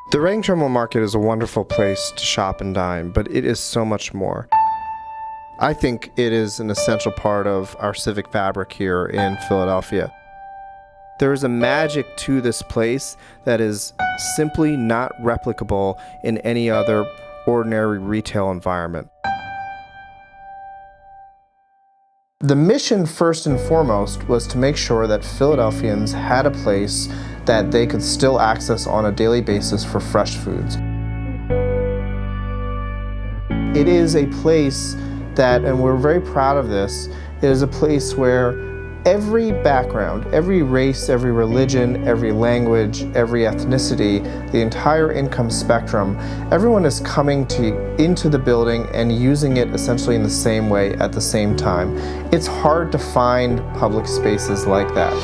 The Reading Terminal Market is a wonderful place to shop and dine, but it is so much more. I think it is an essential part of our civic fabric here in Philadelphia. There is a magic to this place that is simply not replicable in any other ordinary retail environment. The mission, first and foremost, was to make sure that Philadelphians had a place that they could still access on a daily basis for fresh foods. It is a place that, and we're very proud of this, it is a place where every background, every race, every religion, every language, every ethnicity, the entire income spectrum, everyone is coming into the building and using it essentially in the same way at the same time. It's hard to find public spaces like that.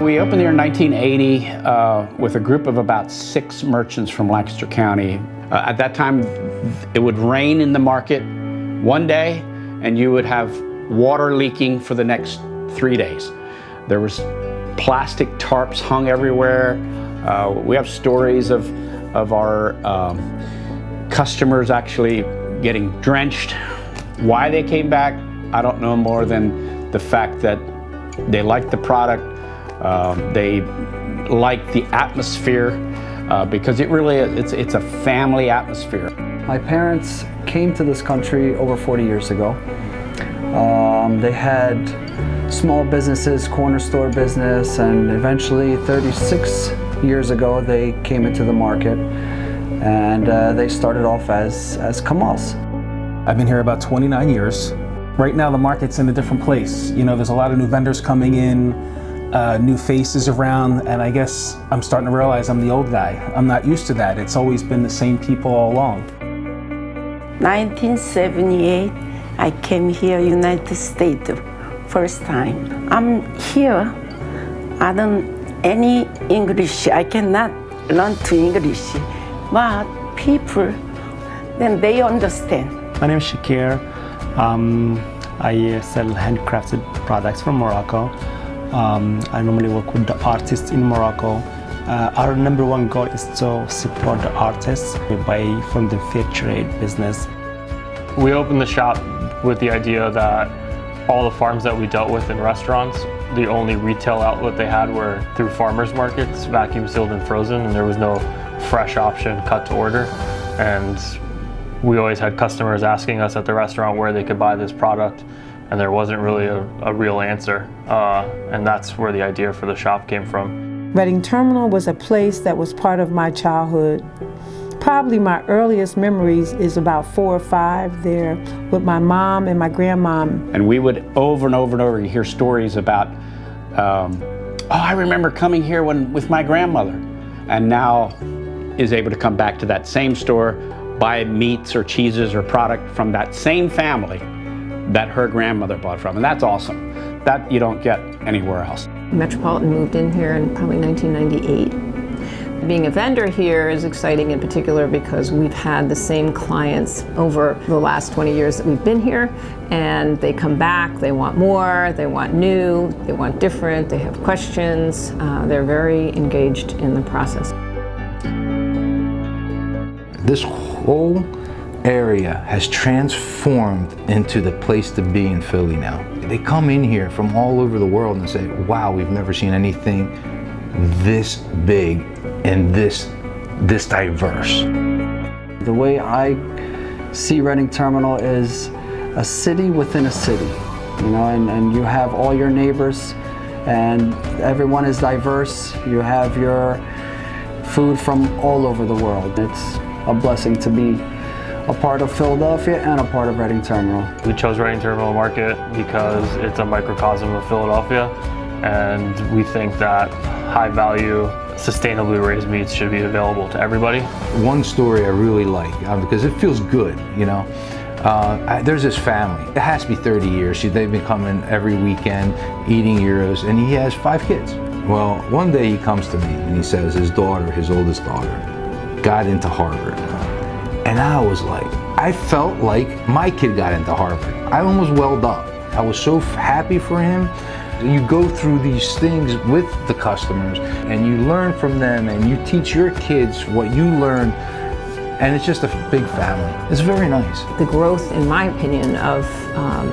We opened here in 1980 with a group of about 6 merchants from Lancaster County. At that time, it would rain in the market one day, and you would have water leaking for the next 3 days. There was plastic tarps hung everywhere. We have stories of our customers actually getting drenched. Why they came back, I don't know more than the fact that they liked the product. They like the atmosphere because it really it's a family atmosphere. My parents came to this country over 40 years ago. They had small businesses, corner store business, and eventually 36 years ago they came into the market, and they started off as Kamals. I've been here about 29 years. Right now the market's in a different place. You know, there's a lot of new vendors coming in, new faces around, and I guess I'm starting to realize I'm the old guy. I'm not used to that. It's always been the same people all along. 1978, I came here, United States, first time. I'm here, I don't any English, I cannot learn to English, but people, then they understand. My name is Shakir. I sell handcrafted products from Morocco. I normally work with the artists in Morocco. Our number one goal is to support the artists. We buy from the fair trade business. We opened the shop with the idea that all the farms that we dealt with in restaurants, the only retail outlet they had were through farmers markets, vacuum sealed and frozen, and there was no fresh option cut to order. And we always had customers asking us at the restaurant where they could buy this product, and there wasn't really a real answer. And that's where the idea for the shop came from. Reading Terminal was a place that was part of my childhood. Probably my earliest memories is about 4 or 5 there with my mom and my grandmom. And we would over and over and over hear stories about, oh, I remember coming here with my grandmother, and now is able to come back to that same store, buy meats or cheeses or product from that same family that her grandmother bought from, and that's awesome. That you don't get anywhere else. Metropolitan moved in here in probably 1998. Being a vendor here is exciting in particular because we've had the same clients over the last 20 years that we've been here, and they come back, they want more, they want new, they want different, they have questions. They're very engaged in the process. This whole area has transformed into the place to be in Philly now. They come in here from all over the world and say, wow, we've never seen anything this big and this diverse. The way I see Reading Terminal is a city within a city, you know, and you have all your neighbors and everyone is diverse. You have your food from all over the world. It's a blessing to be a part of Philadelphia and a part of Reading Terminal. We chose Reading Terminal Market because it's a microcosm of Philadelphia, and we think that high value, sustainably raised meats should be available to everybody. One story I really like, because it feels good, you know. There's this family, it has to be 30 years. They've been coming every weekend, eating gyros, and he has 5 kids. Well, one day he comes to me and he says his daughter, his oldest daughter, got into Harvard. And I was like, I felt like my kid got into Harvard. I almost welled up. I was so happy for him. You go through these things with the customers and you learn from them and you teach your kids what you learned. And it's just a big family. It's very nice. The growth, in my opinion, of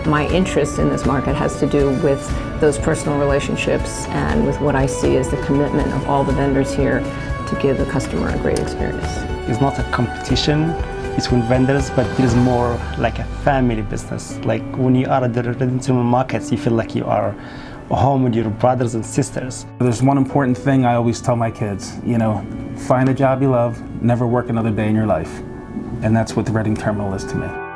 my interest in this market has to do with those personal relationships and with what I see as the commitment of all the vendors here to give the customer a great experience. It's not a competition between vendors, but it is more like a family business. Like when you are at the regional markets, you feel like you are home with your brothers and sisters. There's one important thing I always tell my kids, find a job you love, never work another day in your life. And that's what the Reading Terminal is to me.